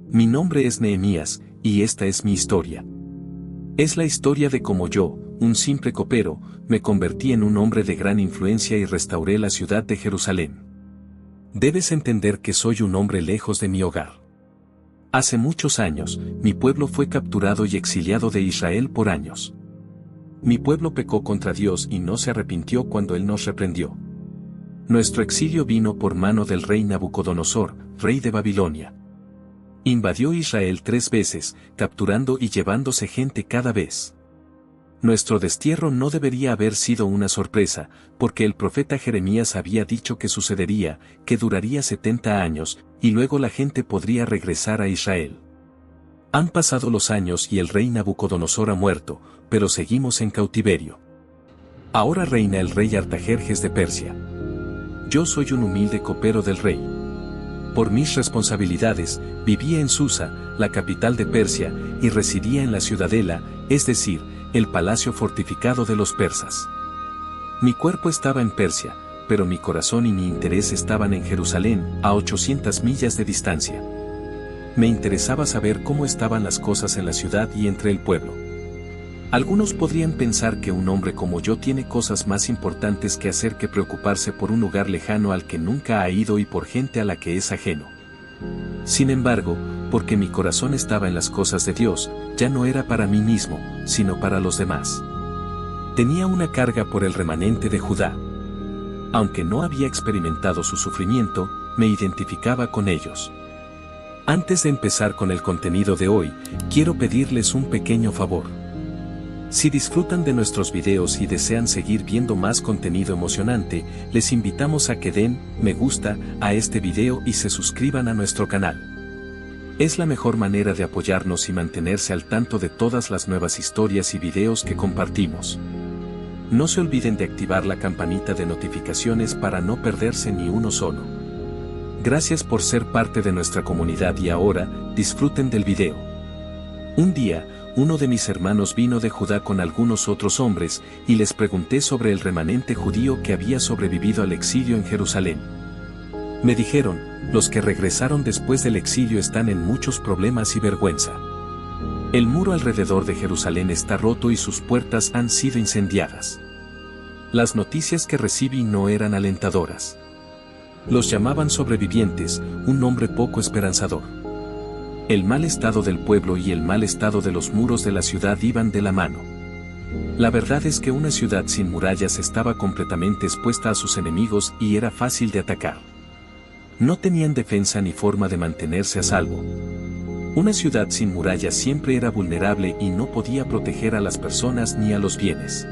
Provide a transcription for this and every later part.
Mi nombre es Nehemías, y esta es mi historia. Es la historia de cómo yo, un simple copero, me convertí en un hombre de gran influencia y restauré la ciudad de Jerusalén. Debes entender que soy un hombre lejos de mi hogar. Hace muchos años, mi pueblo fue capturado y exiliado de Israel por años. Mi pueblo pecó contra Dios y no se arrepintió cuando Él nos reprendió. Nuestro exilio vino por mano del rey Nabucodonosor, rey de Babilonia. Invadió Israel 3 veces, capturando y llevándose gente cada vez. Nuestro destierro no debería haber sido una sorpresa, porque el profeta Jeremías había dicho que sucedería, que duraría 70 años, y luego la gente podría regresar a Israel. Han pasado los años y el rey Nabucodonosor ha muerto, pero seguimos en cautiverio. Ahora reina el rey Artajerjes de Persia. Yo soy un humilde copero del rey. Por mis responsabilidades, vivía en Susa, la capital de Persia, y residía en la ciudadela, es decir, el palacio fortificado de los persas. Mi cuerpo estaba en Persia, pero mi corazón y mi interés estaban en Jerusalén, a 800 millas de distancia. Me interesaba saber cómo estaban las cosas en la ciudad y entre el pueblo. Algunos podrían pensar que un hombre como yo tiene cosas más importantes que hacer que preocuparse por un lugar lejano al que nunca ha ido y por gente a la que es ajeno. Sin embargo, porque mi corazón estaba en las cosas de Dios, ya no era para mí mismo, sino para los demás. Tenía una carga por el remanente de Judá. Aunque no había experimentado su sufrimiento, me identificaba con ellos. Antes de empezar con el contenido de hoy, quiero pedirles un pequeño favor. Si disfrutan de nuestros videos y desean seguir viendo más contenido emocionante, les invitamos a que den me gusta a este video y se suscriban a nuestro canal. Es la mejor manera de apoyarnos y mantenerse al tanto de todas las nuevas historias y videos que compartimos. No se olviden de activar la campanita de notificaciones para no perderse ni uno solo. Gracias por ser parte de nuestra comunidad y ahora, disfruten del video. Un día, uno de mis hermanos vino de Judá con algunos otros hombres, y les pregunté sobre el remanente judío que había sobrevivido al exilio en Jerusalén. Me dijeron, los que regresaron después del exilio están en muchos problemas y vergüenza. El muro alrededor de Jerusalén está roto y sus puertas han sido incendiadas. Las noticias que recibí no eran alentadoras. Los llamaban sobrevivientes, un nombre poco esperanzador. El mal estado del pueblo y el mal estado de los muros de la ciudad iban de la mano. La verdad es que una ciudad sin murallas estaba completamente expuesta a sus enemigos y era fácil de atacar. No tenían defensa ni forma de mantenerse a salvo. Una ciudad sin murallas siempre era vulnerable y no podía proteger a las personas ni a los bienes.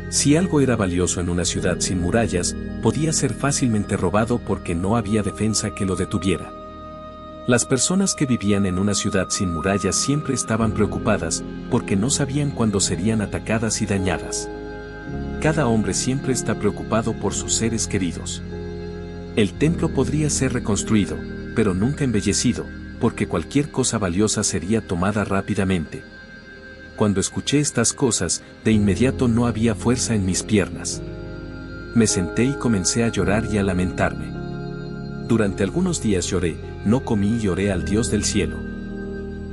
Si algo era valioso en una ciudad sin murallas, podía ser fácilmente robado porque no había defensa que lo detuviera. Las personas que vivían en una ciudad sin murallas siempre estaban preocupadas, porque no sabían cuándo serían atacadas y dañadas. Cada hombre siempre está preocupado por sus seres queridos. El templo podría ser reconstruido, pero nunca embellecido, porque cualquier cosa valiosa sería tomada rápidamente. Cuando escuché estas cosas, de inmediato no había fuerza en mis piernas. Me senté y comencé a llorar y a lamentarme. Durante algunos días lloré, no comí y oré al Dios del cielo.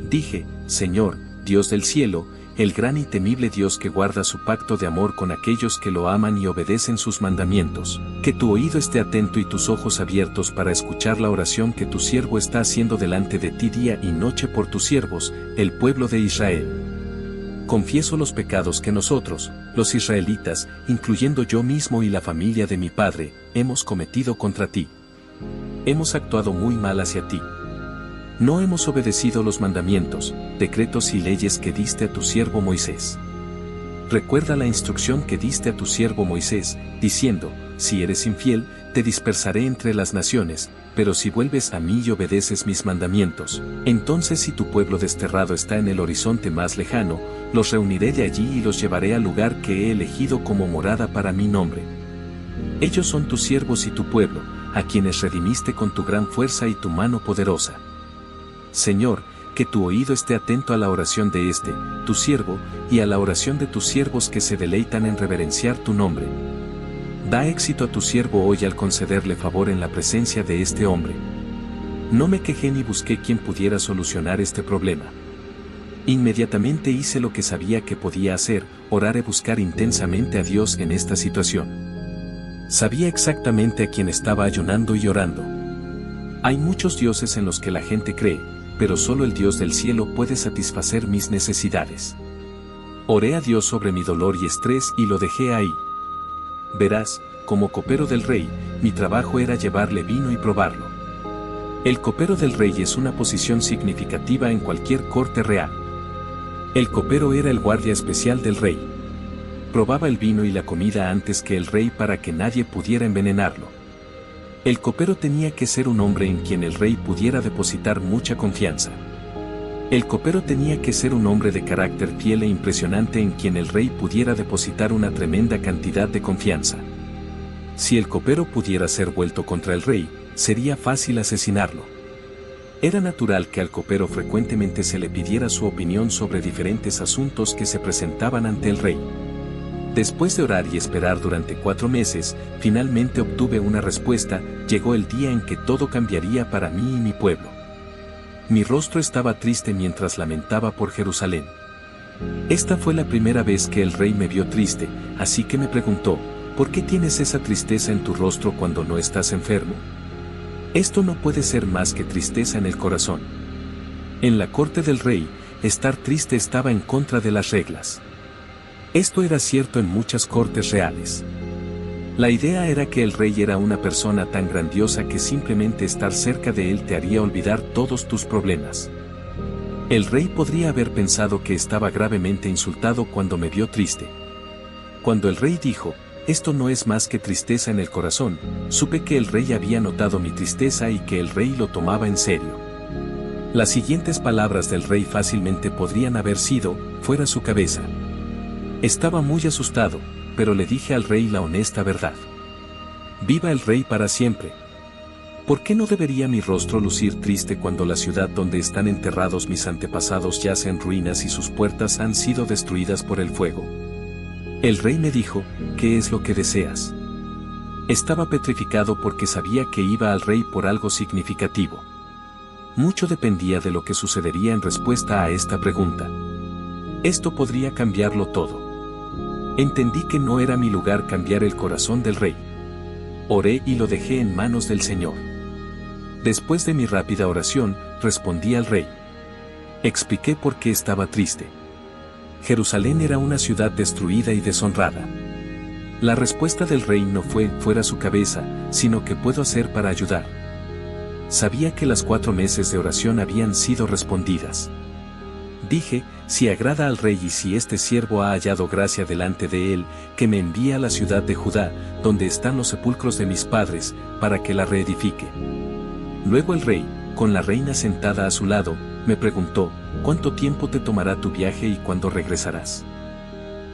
Dije, Señor, Dios del cielo, el gran y temible Dios que guarda su pacto de amor con aquellos que lo aman y obedecen sus mandamientos, que tu oído esté atento y tus ojos abiertos para escuchar la oración que tu siervo está haciendo delante de ti día y noche por tus siervos, el pueblo de Israel. Confieso los pecados que nosotros, los israelitas, incluyendo yo mismo y la familia de mi padre, hemos cometido contra ti. Hemos actuado muy mal hacia ti. No hemos obedecido los mandamientos, decretos y leyes que diste a tu siervo Moisés. Recuerda la instrucción que diste a tu siervo Moisés, diciendo, si eres infiel, te dispersaré entre las naciones, pero si vuelves a mí y obedeces mis mandamientos, entonces si tu pueblo desterrado está en el horizonte más lejano, los reuniré de allí y los llevaré al lugar que he elegido como morada para mi nombre. Ellos son tus siervos y tu pueblo, a quienes redimiste con tu gran fuerza y tu mano poderosa. Señor, que tu oído esté atento a la oración de tu siervo, y a la oración de tus siervos que se deleitan en reverenciar tu nombre. Da éxito a tu siervo hoy al concederle favor en la presencia de este hombre. No me quejé ni busqué quien pudiera solucionar este problema. Inmediatamente hice lo que sabía que podía hacer, orar y buscar intensamente a Dios en esta situación. Sabía exactamente a quién estaba ayunando y orando. Hay muchos dioses en los que la gente cree, pero solo el Dios del cielo puede satisfacer mis necesidades. Oré a Dios sobre mi dolor y estrés y lo dejé ahí. Verás, como copero del rey, mi trabajo era llevarle vino y probarlo. El copero del rey es una posición significativa en cualquier corte real. El copero era el guardia especial del rey. Probaba el vino y la comida antes que el rey para que nadie pudiera envenenarlo. El copero tenía que ser un hombre en quien el rey pudiera depositar mucha confianza. El copero tenía que ser un hombre de carácter fiel e impresionante en quien el rey pudiera depositar una tremenda cantidad de confianza. Si el copero pudiera ser vuelto contra el rey, sería fácil asesinarlo. Era natural que al copero frecuentemente se le pidiera su opinión sobre diferentes asuntos que se presentaban ante el rey. Después de orar y esperar durante 4 meses, finalmente obtuve una respuesta. Llegó el día en que todo cambiaría para mí y mi pueblo. Mi rostro estaba triste mientras lamentaba por Jerusalén. Esta fue la primera vez que el rey me vio triste, así que me preguntó, ¿por qué tienes esa tristeza en tu rostro cuando no estás enfermo? Esto no puede ser más que tristeza en el corazón. En la corte del rey, estar triste estaba en contra de las reglas. Esto era cierto en muchas cortes reales. La idea era que el rey era una persona tan grandiosa que simplemente estar cerca de él te haría olvidar todos tus problemas. El rey podría haber pensado que estaba gravemente insultado cuando me vio triste. Cuando el rey dijo, esto no es más que tristeza en el corazón, supe que el rey había notado mi tristeza y que el rey lo tomaba en serio. Las siguientes palabras del rey fácilmente podrían haber sido, fuera su cabeza. Estaba muy asustado, pero le dije al rey la honesta verdad. Viva el rey para siempre. ¿Por qué no debería mi rostro lucir triste cuando la ciudad donde están enterrados mis antepasados yace en ruinas y sus puertas han sido destruidas por el fuego? El rey me dijo, ¿qué es lo que deseas? Estaba petrificado porque sabía que iba al rey por algo significativo. Mucho dependía de lo que sucedería en respuesta a esta pregunta. Esto podría cambiarlo todo. Entendí que no era mi lugar cambiar el corazón del rey. Oré y lo dejé en manos del Señor. Después de mi rápida oración, respondí al rey. Expliqué por qué estaba triste. Jerusalén era una ciudad destruida y deshonrada. La respuesta del rey no fue fuera su cabeza, sino ¿qué puedo hacer para ayudar? Sabía que las 4 meses de oración habían sido respondidas. Dije, si agrada al rey y si este siervo ha hallado gracia delante de él, que me envíe a la ciudad de Judá, donde están los sepulcros de mis padres, para que la reedifique. Luego el rey, con la reina sentada a su lado, me preguntó, ¿cuánto tiempo te tomará tu viaje y cuándo regresarás?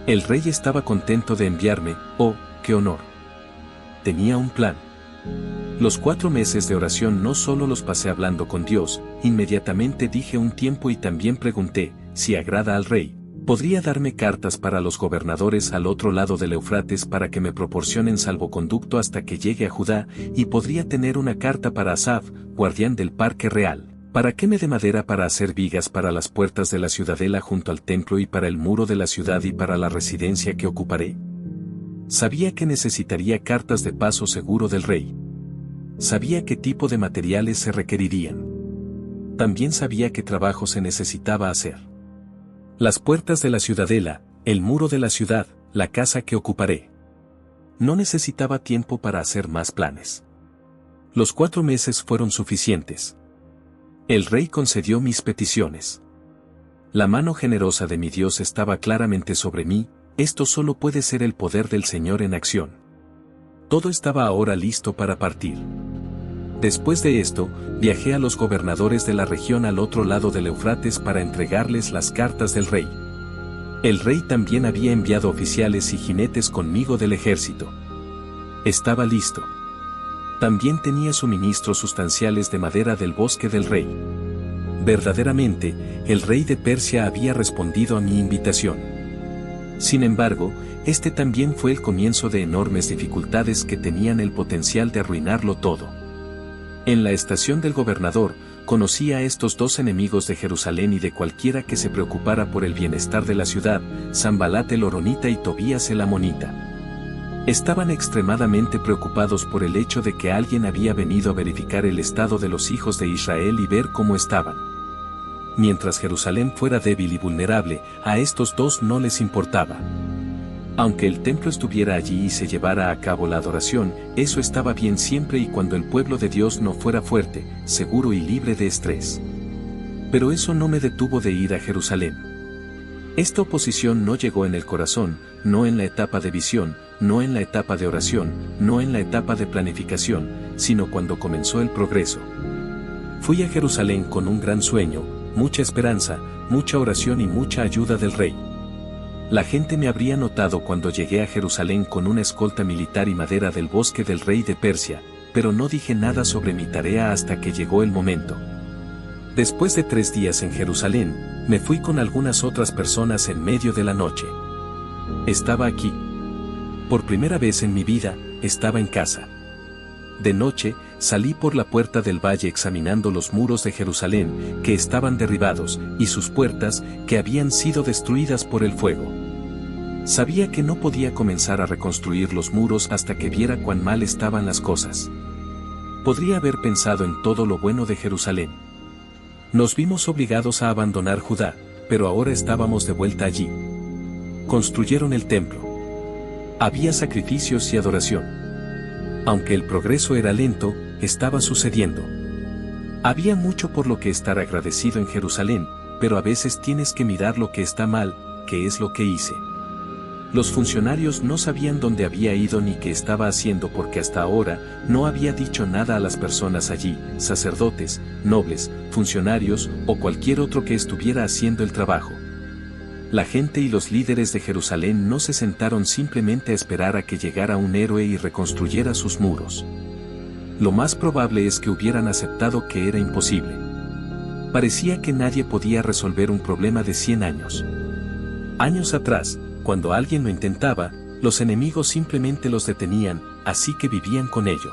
El rey estaba contento de enviarme, ¡oh, qué honor! Tenía un plan. Los 4 meses de oración no solo los pasé hablando con Dios, inmediatamente dije un tiempo y también pregunté, si agrada al rey, ¿podría darme cartas para los gobernadores al otro lado del Eufrates para que me proporcionen salvoconducto hasta que llegue a Judá, y podría tener una carta para Asaf, guardián del parque real? ¿Para qué me dé madera para hacer vigas para las puertas de la ciudadela junto al templo y para el muro de la ciudad y para la residencia que ocuparé? Sabía que necesitaría cartas de paso seguro del rey. Sabía qué tipo de materiales se requerirían. También sabía qué trabajo se necesitaba hacer. Las puertas de la ciudadela, el muro de la ciudad, la casa que ocuparé. No necesitaba tiempo para hacer más planes. Los 4 meses fueron suficientes. El rey concedió mis peticiones. La mano generosa de mi Dios estaba claramente sobre mí, esto solo puede ser el poder del Señor en acción. Todo estaba ahora listo para partir. Después de esto, viajé a los gobernadores de la región al otro lado del Eufrates para entregarles las cartas del rey. El rey también había enviado oficiales y jinetes conmigo del ejército. Estaba listo. También tenía suministros sustanciales de madera del bosque del rey. Verdaderamente, el rey de Persia había respondido a mi invitación. Sin embargo, este también fue el comienzo de enormes dificultades que tenían el potencial de arruinarlo todo. En la estación del gobernador, conocí a estos dos enemigos de Jerusalén y de cualquiera que se preocupara por el bienestar de la ciudad, Sanbalat el horonita y Tobías el amonita. Estaban extremadamente preocupados por el hecho de que alguien había venido a verificar el estado de los hijos de Israel y ver cómo estaban. Mientras Jerusalén fuera débil y vulnerable, a estos dos no les importaba. Aunque el templo estuviera allí y se llevara a cabo la adoración, eso estaba bien siempre y cuando el pueblo de Dios no fuera fuerte, seguro y libre de estrés. Pero eso no me detuvo de ir a Jerusalén. Esta oposición no llegó en el corazón, no en la etapa de visión, no en la etapa de oración, no en la etapa de planificación, sino cuando comenzó el progreso. Fui a Jerusalén con un gran sueño, mucha esperanza, mucha oración y mucha ayuda del rey. La gente me habría notado cuando llegué a Jerusalén con una escolta militar y madera del bosque del rey de Persia, pero no dije nada sobre mi tarea hasta que llegó el momento. Después de 3 días en Jerusalén, me fui con algunas otras personas en medio de la noche. Estaba aquí. Por primera vez en mi vida, estaba en casa. De noche, salí por la puerta del valle examinando los muros de Jerusalén, que estaban derribados, y sus puertas, que habían sido destruidas por el fuego. Sabía que no podía comenzar a reconstruir los muros hasta que viera cuán mal estaban las cosas. Podría haber pensado en todo lo bueno de Jerusalén. Nos vimos obligados a abandonar Judá, pero ahora estábamos de vuelta allí. Construyeron el templo. Había sacrificios y adoración. Aunque el progreso era lento, estaba sucediendo. Había mucho por lo que estar agradecido en Jerusalén, pero a veces tienes que mirar lo que está mal, que es lo que hice. Los funcionarios no sabían dónde había ido ni qué estaba haciendo porque hasta ahora no había dicho nada a las personas allí, sacerdotes, nobles, funcionarios o cualquier otro que estuviera haciendo el trabajo. La gente y los líderes de Jerusalén no se sentaron simplemente a esperar a que llegara un héroe y reconstruyera sus muros. Lo más probable es que hubieran aceptado que era imposible. Parecía que nadie podía resolver un problema de 100 años. Años atrás, cuando alguien lo intentaba, los enemigos simplemente los detenían, así que vivían con ello.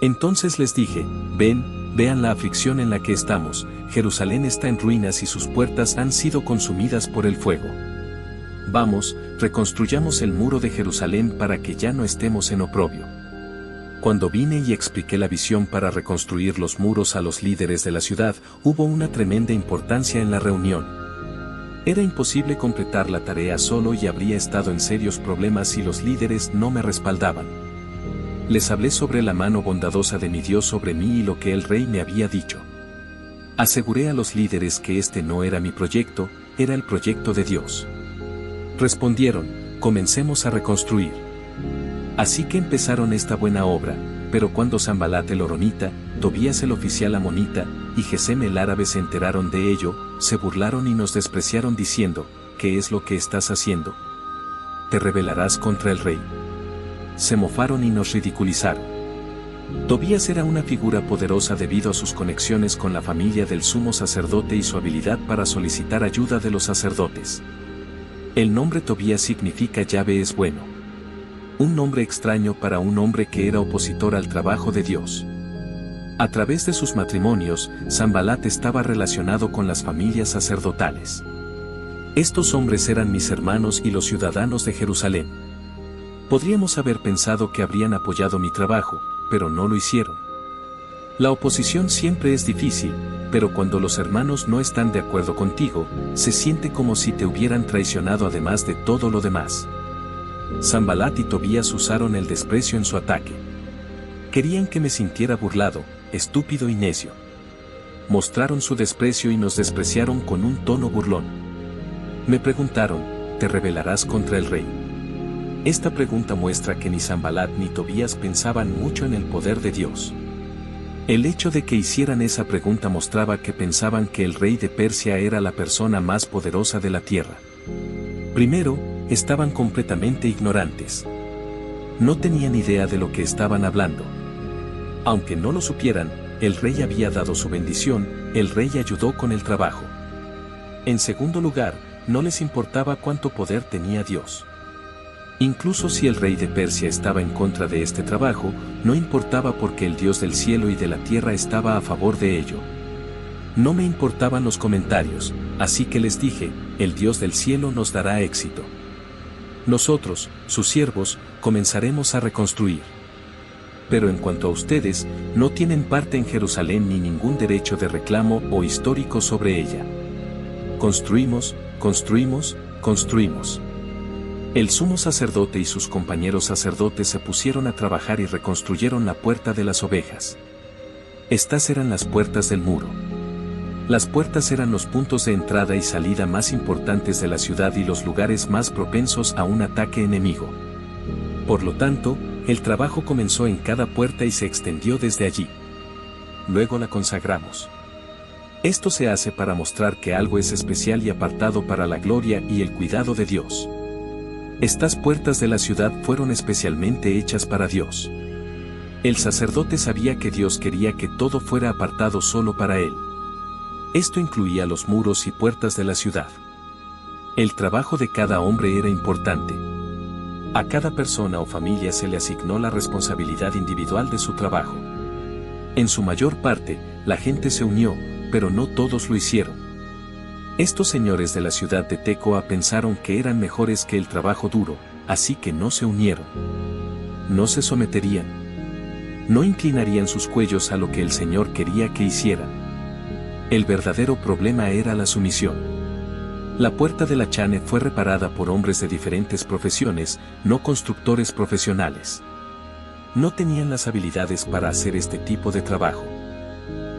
Entonces les dije, vean la aflicción en la que estamos, Jerusalén está en ruinas y sus puertas han sido consumidas por el fuego. Vamos, reconstruyamos el muro de Jerusalén para que ya no estemos en oprobio. Cuando vine y expliqué la visión para reconstruir los muros a los líderes de la ciudad, hubo una tremenda importancia en la reunión. Era imposible completar la tarea solo y habría estado en serios problemas si los líderes no me respaldaban. Les hablé sobre la mano bondadosa de mi Dios sobre mí y lo que el rey me había dicho. Aseguré a los líderes que este no era mi proyecto, era el proyecto de Dios. Respondieron, comencemos a reconstruir. Así que empezaron esta buena obra, pero cuando Sanbalat el horonita, Tobías el oficial amonita, y Gesem el árabe se enteraron de ello, se burlaron y nos despreciaron diciendo, ¿qué es lo que estás haciendo? ¿Te rebelarás contra el rey? Se mofaron y nos ridiculizaron. Tobías era una figura poderosa debido a sus conexiones con la familia del sumo sacerdote y su habilidad para solicitar ayuda de los sacerdotes. El nombre Tobías significa Yahvé es bueno. Un nombre extraño para un hombre que era opositor al trabajo de Dios. A través de sus matrimonios, Sanbalat estaba relacionado con las familias sacerdotales. Estos hombres eran mis hermanos y los ciudadanos de Jerusalén. Podríamos haber pensado que habrían apoyado mi trabajo, pero no lo hicieron. La oposición siempre es difícil, pero cuando los hermanos no están de acuerdo contigo, se siente como si te hubieran traicionado además de todo lo demás. Sanbalat y Tobías usaron el desprecio en su ataque. Querían que me sintiera burlado, estúpido y necio. Mostraron su desprecio y nos despreciaron con un tono burlón. Me preguntaron, ¿te rebelarás contra el rey? Esta pregunta muestra que ni Sanbalat ni Tobías pensaban mucho en el poder de Dios. El hecho de que hicieran esa pregunta mostraba que pensaban que el rey de Persia era la persona más poderosa de la tierra. Primero, estaban completamente ignorantes. No tenían idea de lo que estaban hablando. Aunque no lo supieran, el rey había dado su bendición, el rey ayudó con el trabajo. En segundo lugar, no les importaba cuánto poder tenía Dios. Incluso si el rey de Persia estaba en contra de este trabajo, no importaba porque el Dios del cielo y de la tierra estaba a favor de ello. No me importaban los comentarios, así que les dije, el Dios del cielo nos dará éxito. Nosotros, sus siervos, comenzaremos a reconstruir. Pero en cuanto a ustedes, no tienen parte en Jerusalén ni ningún derecho de reclamo o histórico sobre ella. Construimos, construimos, construimos. El sumo sacerdote y sus compañeros sacerdotes se pusieron a trabajar y reconstruyeron la puerta de las ovejas. Estas eran las puertas del muro. Las puertas eran los puntos de entrada y salida más importantes de la ciudad y los lugares más propensos a un ataque enemigo. Por lo tanto, el trabajo comenzó en cada puerta y se extendió desde allí. Luego la consagramos. Esto se hace para mostrar que algo es especial y apartado para la gloria y el cuidado de Dios. Estas puertas de la ciudad fueron especialmente hechas para Dios. El sacerdote sabía que Dios quería que todo fuera apartado solo para él. Esto incluía los muros y puertas de la ciudad. El trabajo de cada hombre era importante. A cada persona o familia se le asignó la responsabilidad individual de su trabajo. En su mayor parte, la gente se unió, pero no todos lo hicieron. Estos señores de la ciudad de Tecoa pensaron que eran mejores que el trabajo duro, así que no se unieron. No se someterían. No inclinarían sus cuellos a lo que el Señor quería que hicieran. El verdadero problema era la sumisión. La puerta de la Chane fue reparada por hombres de diferentes profesiones, no constructores profesionales. No tenían las habilidades para hacer este tipo de trabajo.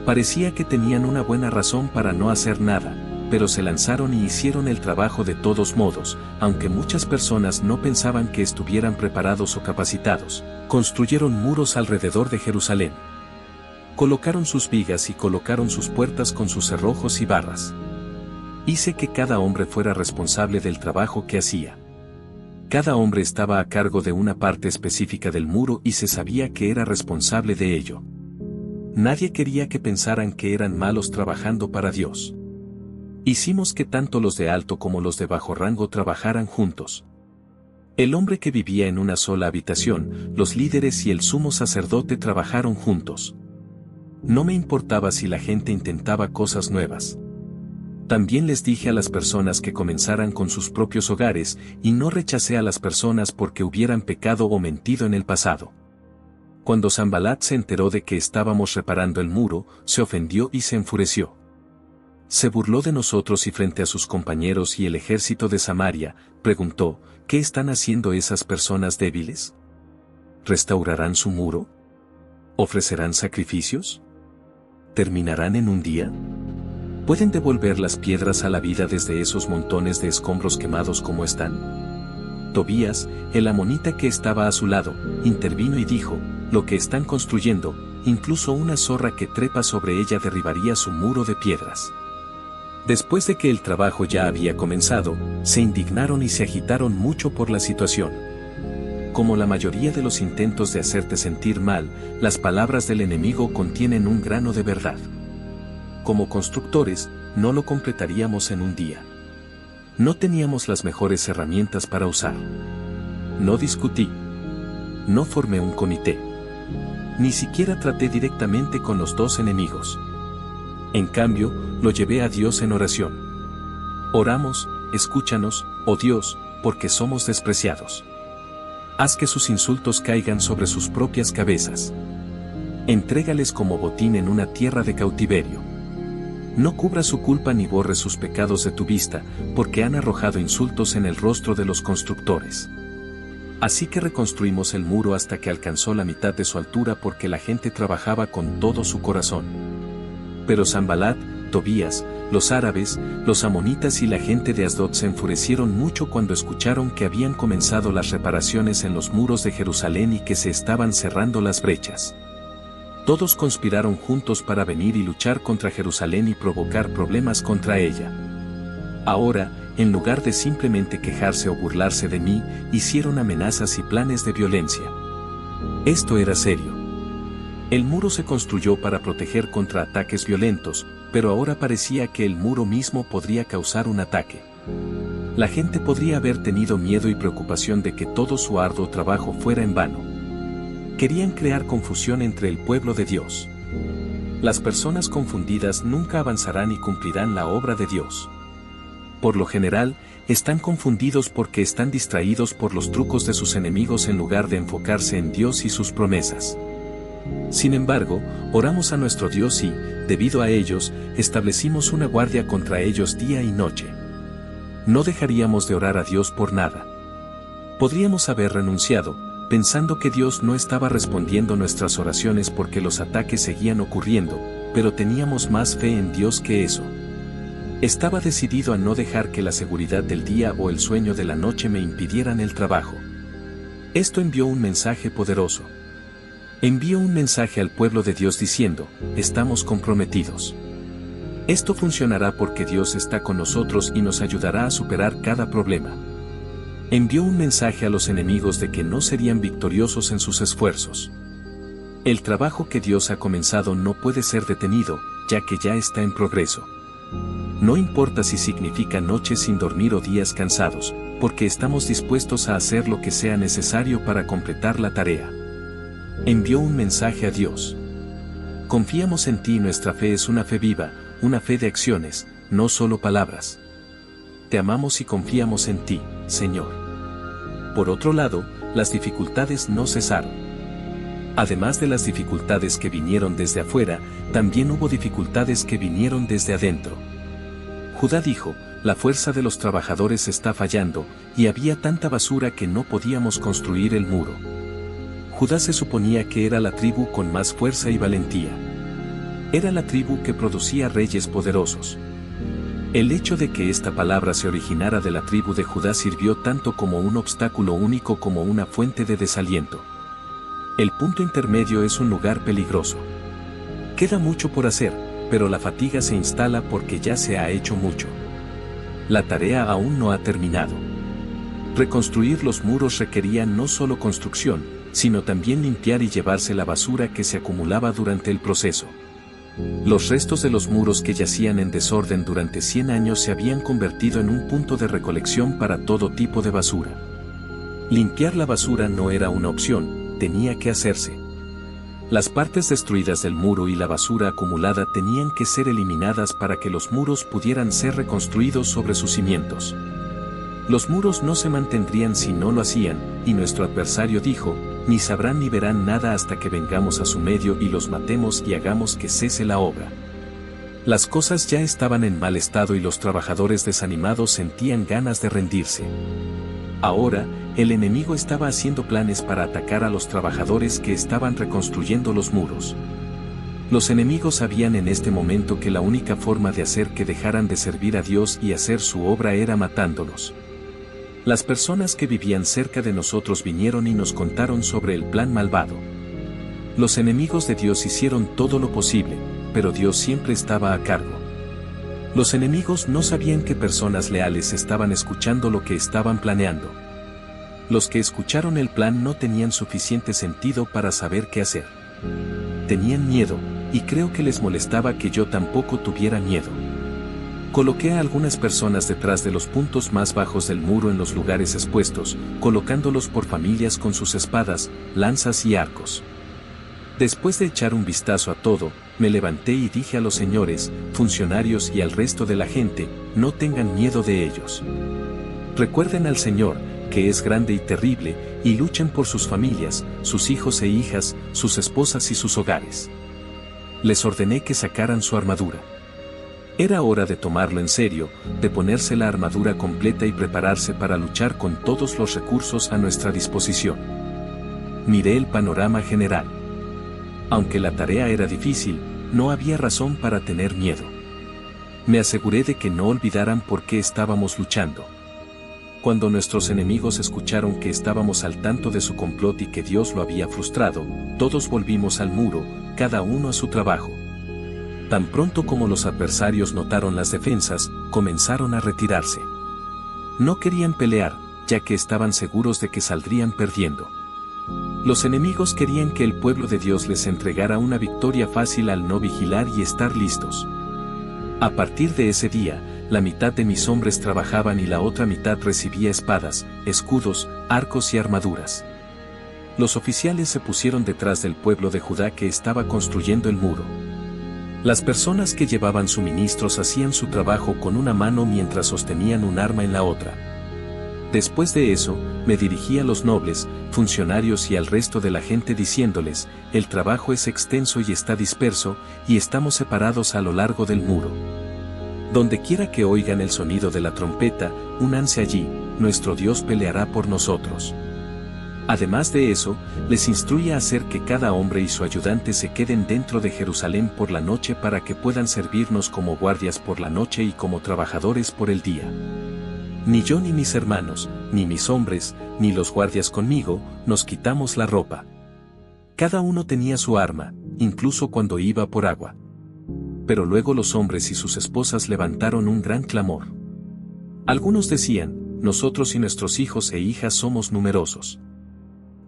Parecía que tenían una buena razón para no hacer nada, pero se lanzaron y hicieron el trabajo de todos modos, aunque muchas personas no pensaban que estuvieran preparados o capacitados. Construyeron muros alrededor de Jerusalén. Colocaron sus vigas y colocaron sus puertas con sus cerrojos y barras. Hice que cada hombre fuera responsable del trabajo que hacía. Cada hombre estaba a cargo de una parte específica del muro y se sabía que era responsable de ello. Nadie quería que pensaran que eran malos trabajando para Dios. Hicimos que tanto los de alto como los de bajo rango trabajaran juntos. El hombre que vivía en una sola habitación, los líderes y el sumo sacerdote trabajaron juntos. No me importaba si la gente intentaba cosas nuevas. También les dije a las personas que comenzaran con sus propios hogares, y no rechacé a las personas porque hubieran pecado o mentido en el pasado. Cuando Sanbalat se enteró de que estábamos reparando el muro, se ofendió y se enfureció. Se burló de nosotros y frente a sus compañeros y el ejército de Samaria, preguntó, ¿qué están haciendo esas personas débiles? ¿Restaurarán su muro? ¿Ofrecerán sacrificios? ¿Terminarán en un día? ¿Pueden devolver las piedras a la vida desde esos montones de escombros quemados como están? Tobías, el amonita que estaba a su lado, intervino y dijo, lo que están construyendo, incluso una zorra que trepa sobre ella derribaría su muro de piedras. Después de que el trabajo ya había comenzado, se indignaron y se agitaron mucho por la situación. Como la mayoría de los intentos de hacerte sentir mal, las palabras del enemigo contienen un grano de verdad. Como constructores, no lo completaríamos en un día. No teníamos las mejores herramientas para usar. No discutí. No formé un comité. Ni siquiera traté directamente con los dos enemigos. En cambio, lo llevé a Dios en oración. Oramos, escúchanos, oh Dios, porque somos despreciados. Haz que sus insultos caigan sobre sus propias cabezas. Entrégales como botín en una tierra de cautiverio. No cubra su culpa ni borre sus pecados de tu vista, porque han arrojado insultos en el rostro de los constructores. Así que reconstruimos el muro hasta que alcanzó la mitad de su altura porque la gente trabajaba con todo su corazón. Pero Sanbalat, Tobías, los árabes, los amonitas y la gente de Asdod se enfurecieron mucho cuando escucharon que habían comenzado las reparaciones en los muros de Jerusalén y que se estaban cerrando las brechas. Todos conspiraron juntos para venir y luchar contra Jerusalén y provocar problemas contra ella. Ahora, en lugar de simplemente quejarse o burlarse de mí, hicieron amenazas y planes de violencia. Esto era serio. El muro se construyó para proteger contra ataques violentos, pero ahora parecía que el muro mismo podría causar un ataque. La gente podría haber tenido miedo y preocupación de que todo su arduo trabajo fuera en vano. Querían crear confusión entre el pueblo de Dios. Las personas confundidas nunca avanzarán y cumplirán la obra de Dios. Por lo general, están confundidos porque están distraídos por los trucos de sus enemigos en lugar de enfocarse en Dios y sus promesas. Sin embargo, oramos a nuestro Dios y, debido a ellos, establecimos una guardia contra ellos día y noche. No dejaríamos de orar a Dios por nada. Podríamos haber renunciado, pensando que Dios no estaba respondiendo nuestras oraciones porque los ataques seguían ocurriendo, pero teníamos más fe en Dios que eso. Estaba decidido a no dejar que la seguridad del día o el sueño de la noche me impidieran el trabajo. Esto envió un mensaje poderoso. Envió un mensaje al pueblo de Dios diciendo, estamos comprometidos. Esto funcionará porque Dios está con nosotros y nos ayudará a superar cada problema. Envió un mensaje a los enemigos de que no serían victoriosos en sus esfuerzos. El trabajo que Dios ha comenzado no puede ser detenido, ya que ya está en progreso. No importa si significa noches sin dormir o días cansados, porque estamos dispuestos a hacer lo que sea necesario para completar la tarea. Envió un mensaje a Dios. Confiamos en ti y nuestra fe es una fe viva, una fe de acciones, no solo palabras. Te amamos y confiamos en ti, Señor. Por otro lado, las dificultades no cesaron. Además de las dificultades que vinieron desde afuera, también hubo dificultades que vinieron desde adentro. Judá dijo, la fuerza de los trabajadores está fallando, y había tanta basura que no podíamos construir el muro. Judá se suponía que era la tribu con más fuerza y valentía. Era la tribu que producía reyes poderosos. El hecho de que esta palabra se originara de la tribu de Judá sirvió tanto como un obstáculo único como una fuente de desaliento. El punto intermedio es un lugar peligroso. Queda mucho por hacer, pero la fatiga se instala porque ya se ha hecho mucho. La tarea aún no ha terminado. Reconstruir los muros requería no solo construcción, sino también limpiar y llevarse la basura que se acumulaba durante el proceso. Los restos de los muros que yacían en desorden durante 100 años se habían convertido en un punto de recolección para todo tipo de basura. Limpiar la basura no era una opción, tenía que hacerse. Las partes destruidas del muro y la basura acumulada tenían que ser eliminadas para que los muros pudieran ser reconstruidos sobre sus cimientos. Los muros no se mantendrían si no lo hacían, y nuestro adversario dijo, ni sabrán ni verán nada hasta que vengamos a su medio y los matemos y hagamos que cese la obra. Las cosas ya estaban en mal estado y los trabajadores desanimados sentían ganas de rendirse. Ahora, el enemigo estaba haciendo planes para atacar a los trabajadores que estaban reconstruyendo los muros. Los enemigos sabían en este momento que la única forma de hacer que dejaran de servir a Dios y hacer su obra era matándolos. Las personas que vivían cerca de nosotros vinieron y nos contaron sobre el plan malvado. Los enemigos de Dios hicieron todo lo posible, pero Dios siempre estaba a cargo. Los enemigos no sabían que personas leales estaban escuchando lo que estaban planeando. Los que escucharon el plan no tenían suficiente sentido para saber qué hacer. Tenían miedo, y creo que les molestaba que yo tampoco tuviera miedo. Coloqué a algunas personas detrás de los puntos más bajos del muro en los lugares expuestos, colocándolos por familias con sus espadas, lanzas y arcos. Después de echar un vistazo a todo, me levanté y dije a los señores, funcionarios y al resto de la gente, no tengan miedo de ellos. Recuerden al Señor, que es grande y terrible, y luchen por sus familias, sus hijos e hijas, sus esposas y sus hogares. Les ordené que sacaran su armadura. Era hora de tomarlo en serio, de ponerse la armadura completa y prepararse para luchar con todos los recursos a nuestra disposición. Miré el panorama general. Aunque la tarea era difícil, no había razón para tener miedo. Me aseguré de que no olvidaran por qué estábamos luchando. Cuando nuestros enemigos escucharon que estábamos al tanto de su complot y que Dios lo había frustrado, todos volvimos al muro, cada uno a su trabajo. Tan pronto como los adversarios notaron las defensas, comenzaron a retirarse. No querían pelear, ya que estaban seguros de que saldrían perdiendo. Los enemigos querían que el pueblo de Dios les entregara una victoria fácil al no vigilar y estar listos. A partir de ese día, la mitad de mis hombres trabajaban y la otra mitad recibía espadas, escudos, arcos y armaduras. Los oficiales se pusieron detrás del pueblo de Judá que estaba construyendo el muro. Las personas que llevaban suministros hacían su trabajo con una mano mientras sostenían un arma en la otra. Después de eso, me dirigí a los nobles, funcionarios y al resto de la gente diciéndoles, el trabajo es extenso y está disperso, y estamos separados a lo largo del muro. Donde quiera que oigan el sonido de la trompeta, únanse allí, nuestro Dios peleará por nosotros. Además de eso, les instruye a hacer que cada hombre y su ayudante se queden dentro de Jerusalén por la noche para que puedan servirnos como guardias por la noche y como trabajadores por el día. Ni yo ni mis hermanos, ni mis hombres, ni los guardias conmigo, nos quitamos la ropa. Cada uno tenía su arma, incluso cuando iba por agua. Pero luego los hombres y sus esposas levantaron un gran clamor. Algunos decían, nosotros y nuestros hijos e hijas somos numerosos.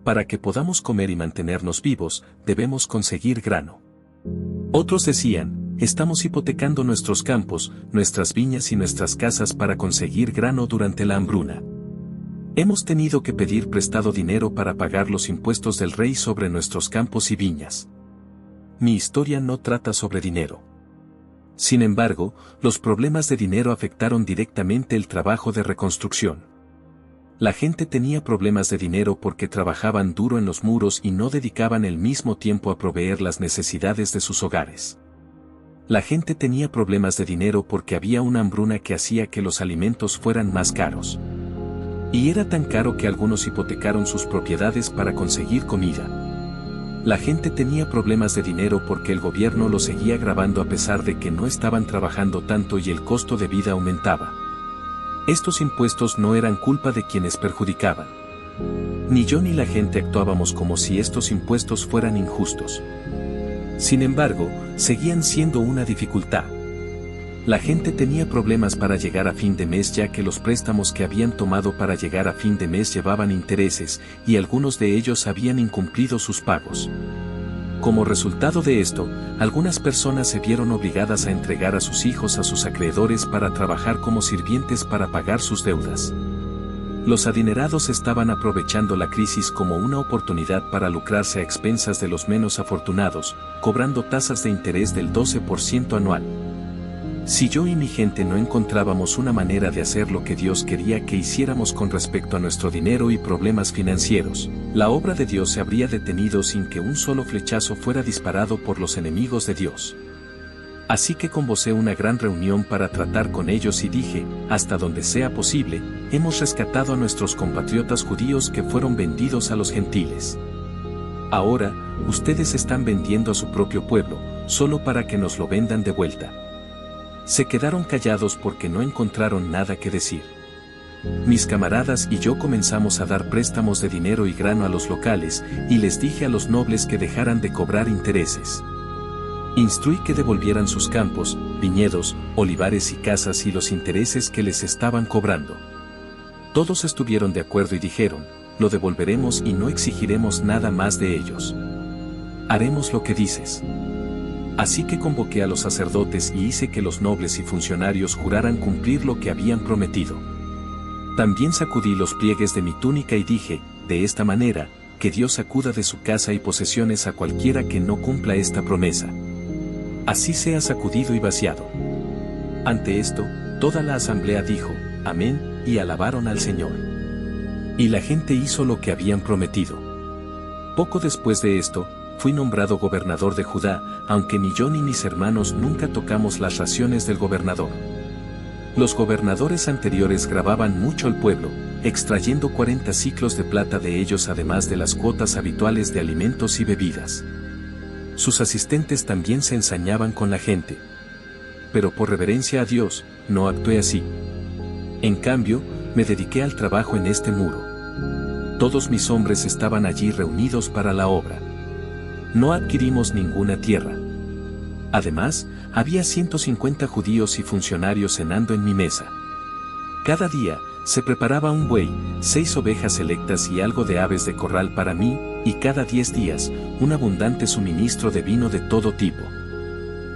Para que podamos comer y mantenernos vivos, debemos conseguir grano. Otros decían, estamos hipotecando nuestros campos, nuestras viñas y nuestras casas para conseguir grano durante la hambruna. Hemos tenido que pedir prestado dinero para pagar los impuestos del rey sobre nuestros campos y viñas. Mi historia no trata sobre dinero. Sin embargo, los problemas de dinero afectaron directamente el trabajo de reconstrucción. La gente tenía problemas de dinero porque trabajaban duro en los muros y no dedicaban el mismo tiempo a proveer las necesidades de sus hogares. La gente tenía problemas de dinero porque había una hambruna que hacía que los alimentos fueran más caros. Y era tan caro que algunos hipotecaron sus propiedades para conseguir comida. La gente tenía problemas de dinero porque el gobierno los seguía grabando a pesar de que no estaban trabajando tanto y el costo de vida aumentaba. Estos impuestos no eran culpa de quienes perjudicaban. Ni yo ni la gente actuábamos como si estos impuestos fueran injustos. Sin embargo, seguían siendo una dificultad. La gente tenía problemas para llegar a fin de mes ya que los préstamos que habían tomado para llegar a fin de mes llevaban intereses, y algunos de ellos habían incumplido sus pagos. Como resultado de esto, algunas personas se vieron obligadas a entregar a sus hijos a sus acreedores para trabajar como sirvientes para pagar sus deudas. Los adinerados estaban aprovechando la crisis como una oportunidad para lucrarse a expensas de los menos afortunados, cobrando tasas de interés del 12% anual. Si yo y mi gente no encontrábamos una manera de hacer lo que Dios quería que hiciéramos con respecto a nuestro dinero y problemas financieros, la obra de Dios se habría detenido sin que un solo flechazo fuera disparado por los enemigos de Dios. Así que convocé una gran reunión para tratar con ellos y dije, hasta donde sea posible, hemos rescatado a nuestros compatriotas judíos que fueron vendidos a los gentiles. Ahora, ustedes están vendiendo a su propio pueblo, solo para que nos lo vendan de vuelta. Se quedaron callados porque no encontraron nada que decir. Mis camaradas y yo comenzamos a dar préstamos de dinero y grano a los locales, y les dije a los nobles que dejaran de cobrar intereses. Instruí que devolvieran sus campos, viñedos, olivares y casas y los intereses que les estaban cobrando. Todos estuvieron de acuerdo y dijeron, lo devolveremos y no exigiremos nada más de ellos. Haremos lo que dices. Así que convoqué a los sacerdotes y hice que los nobles y funcionarios juraran cumplir lo que habían prometido. También sacudí los pliegues de mi túnica y dije, de esta manera, que Dios sacuda de su casa y posesiones a cualquiera que no cumpla esta promesa. Así sea sacudido y vaciado. Ante esto, toda la asamblea dijo, amén, y alabaron al Señor. Y la gente hizo lo que habían prometido. Poco después de esto, fui nombrado gobernador de Judá, aunque ni yo ni mis hermanos nunca tocamos las raciones del gobernador. Los gobernadores anteriores grababan mucho al pueblo, extrayendo 40 siclos de plata de ellos además de las cuotas habituales de alimentos y bebidas. Sus asistentes también se ensañaban con la gente. Pero por reverencia a Dios, no actué así. En cambio, me dediqué al trabajo en este muro. Todos mis hombres estaban allí reunidos para la obra. No adquirimos ninguna tierra. Además, había 150 judíos y funcionarios cenando en mi mesa. Cada día, se preparaba un buey, 6 ovejas selectas y algo de aves de corral para mí, y cada 10 días, un abundante suministro de vino de todo tipo.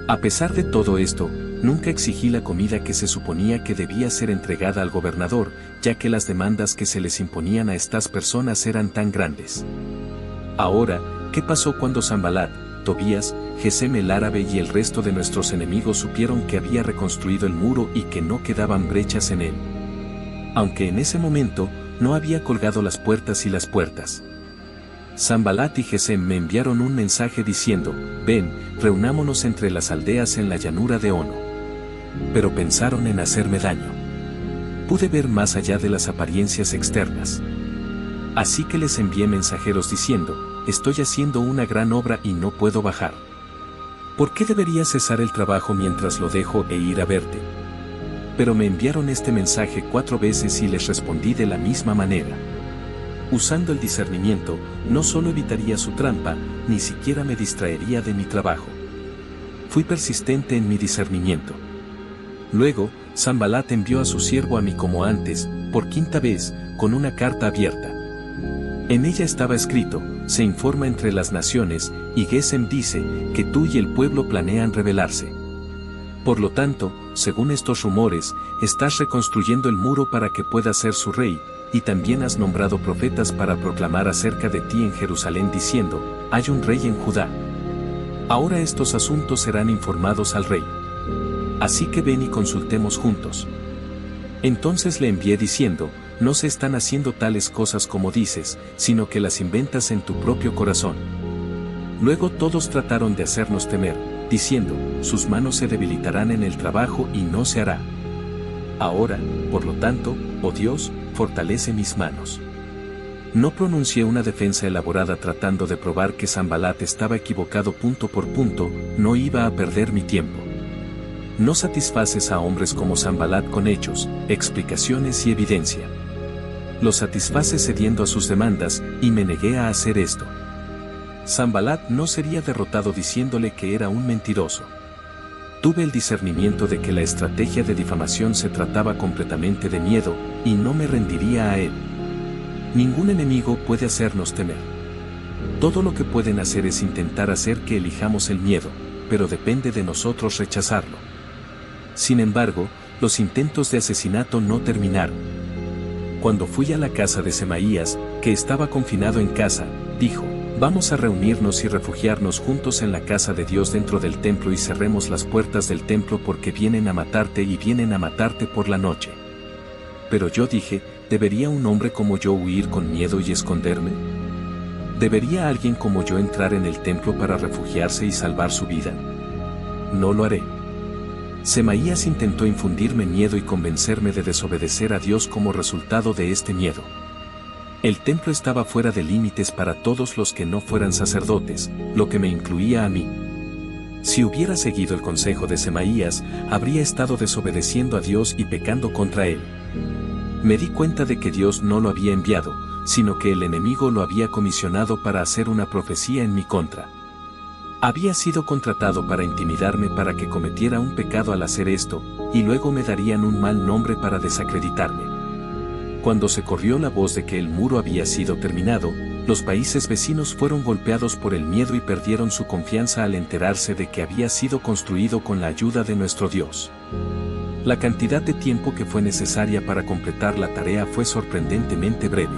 A pesar de todo esto, nunca exigí la comida que se suponía que debía ser entregada al gobernador, ya que las demandas que se les imponían a estas personas eran tan grandes. Ahora, ¿qué pasó cuando Sanbalat, Tobías, Gesem el árabe y el resto de nuestros enemigos supieron que había reconstruido el muro y que no quedaban brechas en él? Aunque en ese momento, no había colgado las puertas y las puertas. Sanbalat y Gesem me enviaron un mensaje diciendo, ven, reunámonos entre las aldeas en la llanura de Ono. Pero pensaron en hacerme daño. Pude ver más allá de las apariencias externas. Así que les envié mensajeros diciendo, estoy haciendo una gran obra y no puedo bajar. ¿Por qué debería cesar el trabajo mientras lo dejo e ir a verte? Pero me enviaron este mensaje 4 veces y les respondí de la misma manera. Usando el discernimiento, no solo evitaría su trampa, ni siquiera me distraería de mi trabajo. Fui persistente en mi discernimiento. Luego, Sanbalat envió a su siervo a mí como antes, por 5ª vez, con una carta abierta. En ella estaba escrito, se informa entre las naciones, y Gesem dice, que tú y el pueblo planean rebelarse. Por lo tanto, según estos rumores, estás reconstruyendo el muro para que pueda ser su rey, y también has nombrado profetas para proclamar acerca de ti en Jerusalén diciendo, hay un rey en Judá. Ahora estos asuntos serán informados al rey. Así que ven y consultemos juntos. Entonces le envié diciendo, no se están haciendo tales cosas como dices, sino que las inventas en tu propio corazón. Luego todos trataron de hacernos temer, diciendo, sus manos se debilitarán en el trabajo y no se hará. Ahora, por lo tanto, oh Dios, fortalece mis manos. No pronuncié una defensa elaborada tratando de probar que Sanbalat estaba equivocado punto por punto, no iba a perder mi tiempo. No satisfaces a hombres como Sanbalat con hechos, explicaciones y evidencia. Los satisfaces cediendo a sus demandas, y me negué a hacer esto. Sanbalat no sería derrotado diciéndole que era un mentiroso. Tuve el discernimiento de que la estrategia de difamación se trataba completamente de miedo, y no me rendiría a él. Ningún enemigo puede hacernos temer. Todo lo que pueden hacer es intentar hacer que elijamos el miedo, pero depende de nosotros rechazarlo. Sin embargo, los intentos de asesinato no terminaron. Cuando fui a la casa de Semaías, que estaba confinado en casa, dijo, vamos a reunirnos y refugiarnos juntos en la casa de Dios dentro del templo y cerremos las puertas del templo porque vienen a matarte y vienen a matarte por la noche. Pero yo dije, ¿debería un hombre como yo huir con miedo y esconderme? ¿Debería alguien como yo entrar en el templo para refugiarse y salvar su vida? No lo haré. Semaías intentó infundirme miedo y convencerme de desobedecer a Dios como resultado de este miedo. El templo estaba fuera de límites para todos los que no fueran sacerdotes, lo que me incluía a mí. Si hubiera seguido el consejo de Semaías, habría estado desobedeciendo a Dios y pecando contra él. Me di cuenta de que Dios no lo había enviado, sino que el enemigo lo había comisionado para hacer una profecía en mi contra. Había sido contratado para intimidarme para que cometiera un pecado al hacer esto, y luego me darían un mal nombre para desacreditarme. Cuando se corrió la voz de que el muro había sido terminado, los países vecinos fueron golpeados por el miedo y perdieron su confianza al enterarse de que había sido construido con la ayuda de nuestro Dios. La cantidad de tiempo que fue necesaria para completar la tarea fue sorprendentemente breve.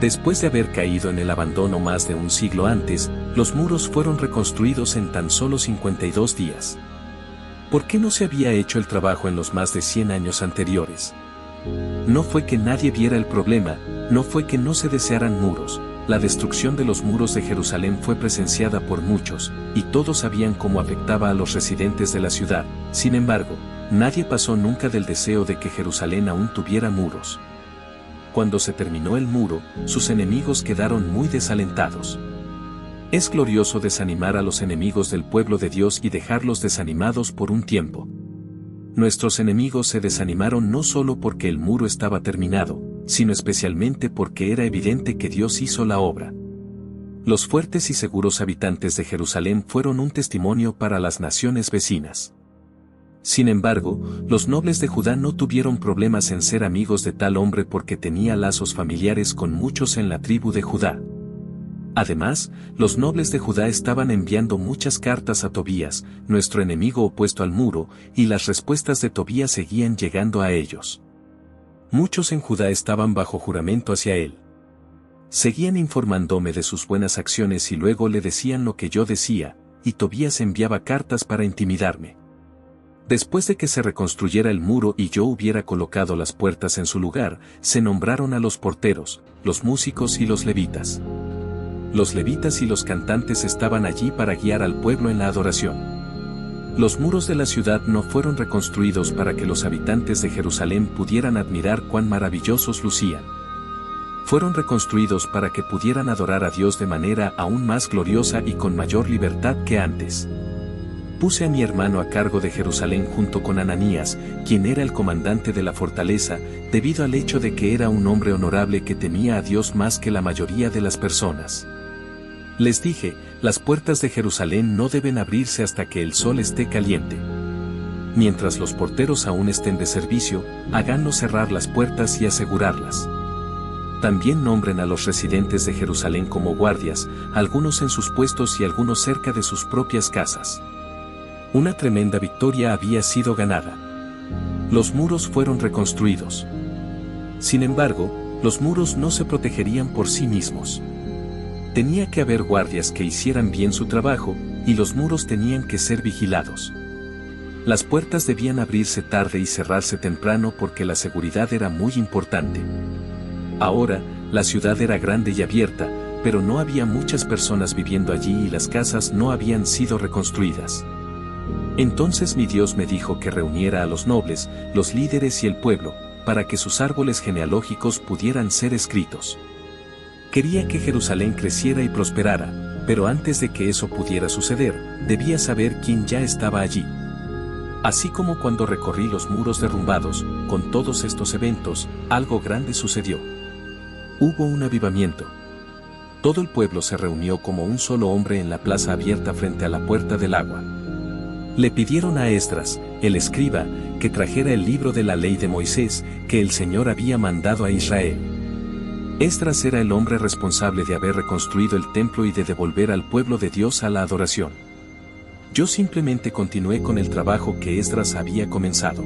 Después de haber caído en el abandono más de un siglo antes, los muros fueron reconstruidos en tan solo 52 días. ¿Por qué no se había hecho el trabajo en los más de 100 años anteriores? No fue que nadie viera el problema, no fue que no se desearan muros. La destrucción de los muros de Jerusalén fue presenciada por muchos, y todos sabían cómo afectaba a los residentes de la ciudad. Sin embargo, nadie pasó nunca del deseo de que Jerusalén aún tuviera muros. Cuando se terminó el muro, sus enemigos quedaron muy desalentados. Es glorioso desanimar a los enemigos del pueblo de Dios y dejarlos desanimados por un tiempo. Nuestros enemigos se desanimaron no solo porque el muro estaba terminado, sino especialmente porque era evidente que Dios hizo la obra. Los fuertes y seguros habitantes de Jerusalén fueron un testimonio para las naciones vecinas. Sin embargo, los nobles de Judá no tuvieron problemas en ser amigos de tal hombre porque tenía lazos familiares con muchos en la tribu de Judá. Además, los nobles de Judá estaban enviando muchas cartas a Tobías, nuestro enemigo opuesto al muro, y las respuestas de Tobías seguían llegando a ellos. Muchos en Judá estaban bajo juramento hacia él. Seguían informándome de sus buenas acciones y luego le decían lo que yo decía, y Tobías enviaba cartas para intimidarme. Después de que se reconstruyera el muro y yo hubiera colocado las puertas en su lugar, se nombraron a los porteros, los músicos y los levitas. Los levitas y los cantantes estaban allí para guiar al pueblo en la adoración. Los muros de la ciudad no fueron reconstruidos para que los habitantes de Jerusalén pudieran admirar cuán maravillosos lucían. Fueron reconstruidos para que pudieran adorar a Dios de manera aún más gloriosa y con mayor libertad que antes. Puse a mi hermano a cargo de Jerusalén junto con Ananías, quien era el comandante de la fortaleza, debido al hecho de que era un hombre honorable que temía a Dios más que la mayoría de las personas. Les dije, las puertas de Jerusalén no deben abrirse hasta que el sol esté caliente. Mientras los porteros aún estén de servicio, háganlos cerrar las puertas y asegurarlas. También nombren a los residentes de Jerusalén como guardias, algunos en sus puestos y algunos cerca de sus propias casas. Una tremenda victoria había sido ganada. Los muros fueron reconstruidos. Sin embargo, los muros no se protegerían por sí mismos. Tenía que haber guardias que hicieran bien su trabajo, y los muros tenían que ser vigilados. Las puertas debían abrirse tarde y cerrarse temprano porque la seguridad era muy importante. Ahora, la ciudad era grande y abierta, pero no había muchas personas viviendo allí y las casas no habían sido reconstruidas. Entonces mi Dios me dijo que reuniera a los nobles, los líderes y el pueblo, para que sus árboles genealógicos pudieran ser escritos. Quería que Jerusalén creciera y prosperara, pero antes de que eso pudiera suceder, debía saber quién ya estaba allí. Así como cuando recorrí los muros derrumbados, con todos estos eventos, algo grande sucedió. Hubo un avivamiento. Todo el pueblo se reunió como un solo hombre en la plaza abierta frente a la puerta del agua. Le pidieron a Esdras, el escriba, que trajera el libro de la ley de Moisés, que el Señor había mandado a Israel. Esdras era el hombre responsable de haber reconstruido el templo y de devolver al pueblo de Dios a la adoración. Yo simplemente continué con el trabajo que Esdras había comenzado.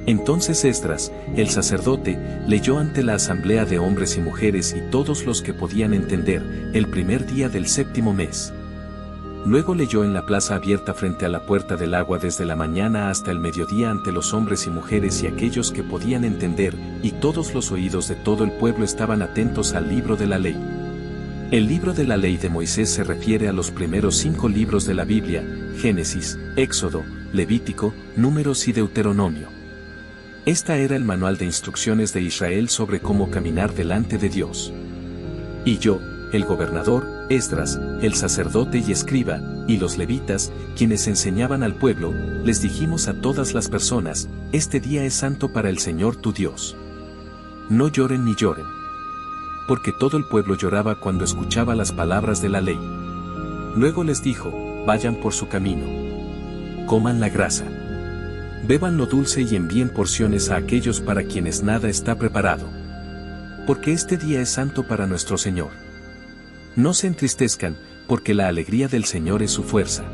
Entonces Esdras, el sacerdote, leyó ante la asamblea de hombres y mujeres y todos los que podían entender, el primer día del 7º mes. Luego leyó en la plaza abierta frente a la puerta del agua desde la mañana hasta el mediodía ante los hombres y mujeres y aquellos que podían entender, y todos los oídos de todo el pueblo estaban atentos al libro de la ley. El libro de la ley de Moisés se refiere a los primeros 5 libros de la Biblia: Génesis, Éxodo, Levítico, Números y Deuteronomio. Esta era el manual de instrucciones de Israel sobre cómo caminar delante de Dios. Y yo, el gobernador, Esdras, el sacerdote y escriba, y los levitas, quienes enseñaban al pueblo, les dijimos a todas las personas: este día es santo para el Señor tu Dios. No lloren ni lloren. Porque todo el pueblo lloraba cuando escuchaba las palabras de la ley. Luego les dijo: vayan por su camino. Coman la grasa. Beban lo dulce y envíen porciones a aquellos para quienes nada está preparado. Porque este día es santo para nuestro Señor. No se entristezcan, porque la alegría del Señor es su fuerza.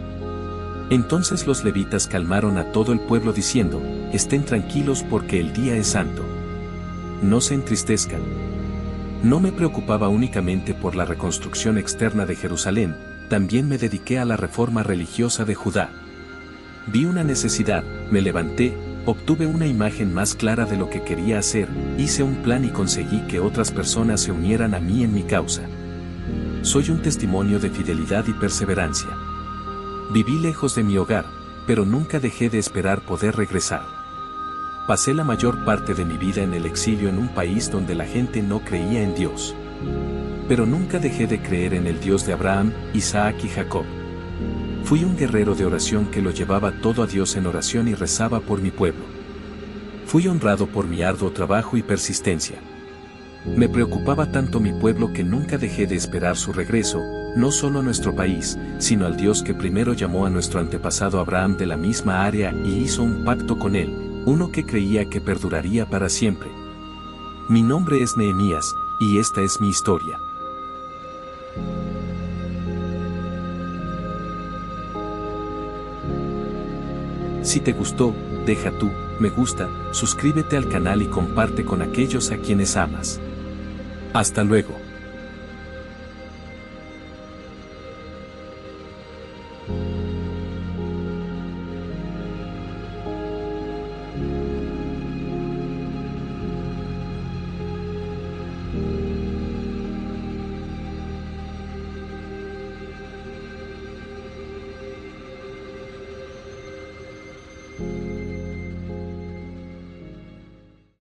Entonces los levitas calmaron a todo el pueblo diciendo: estén tranquilos porque el día es santo. No se entristezcan. No me preocupaba únicamente por la reconstrucción externa de Jerusalén, también me dediqué a la reforma religiosa de Judá. Vi una necesidad, me levanté, obtuve una imagen más clara de lo que quería hacer, hice un plan y conseguí que otras personas se unieran a mí en mi causa. Soy un testimonio de fidelidad y perseverancia. Viví lejos de mi hogar, pero nunca dejé de esperar poder regresar. Pasé la mayor parte de mi vida en el exilio en un país donde la gente no creía en Dios. Pero nunca dejé de creer en el Dios de Abraham, Isaac y Jacob. Fui un guerrero de oración que lo llevaba todo a Dios en oración y rezaba por mi pueblo. Fui honrado por mi arduo trabajo y persistencia. Me preocupaba tanto mi pueblo que nunca dejé de esperar su regreso, no solo a nuestro país, sino al Dios que primero llamó a nuestro antepasado Abraham de la misma área y hizo un pacto con él, uno que creía que perduraría para siempre. Mi nombre es Nehemías, y esta es mi historia. Si te gustó, deja tu me gusta, suscríbete al canal y comparte con aquellos a quienes amas. Hasta luego.